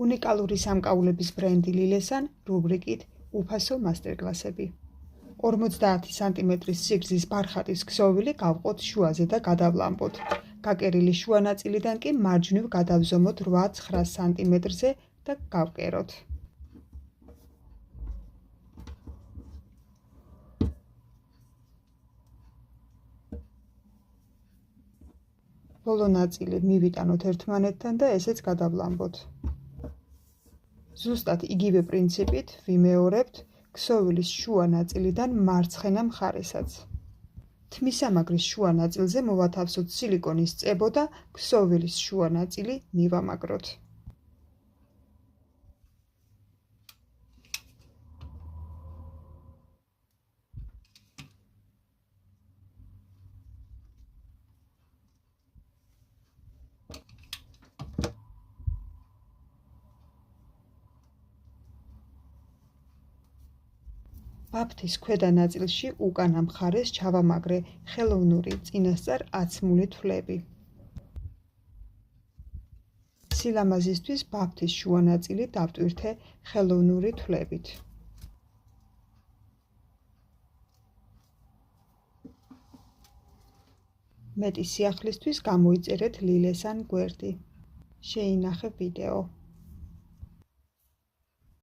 უნიკალური სამკაულების ბრენდი ლილესან რუბრიკით უფასო მასტერკლასები. 50 სანტიმეტრის სიგრძის ბარხატის ქსოვილი გავყოთ შუაზე და გადავლამბოთ. გაკერილი შუა ნაწილიდან კი მარჯვნივ გადავზომოთ 8-9 სანტიმეტრზე და გავკეროთ. ბოლო ნაწილი მივიტანოთ ერთმანეთთან და ესეც გადავლამბოთ. ზუსტად იგივე პრინციპით ვიმეორებთ ქსოვილის შუა ნაწილიდან მარცხენა მხარესაც. თმისამაგრის შუა ნაწილზე მოვათავსოთ სილიკონის წებო და ქსოვილის შუა ნაწილი მივამაგროთ. ბაფთის ქვედა ნაწილში უკანა მხარეს ჩავამაგრე ხელოვნური წინასწარ აცმული თვლები. სილამაზისთვის ბაფთის შუა ნაწილი დავტვირთე ხელოვნური თვლებით. მეტი სიახლისთვის გამოიწერეთ ლილესან გვერდი. შეინახე ვიდეო.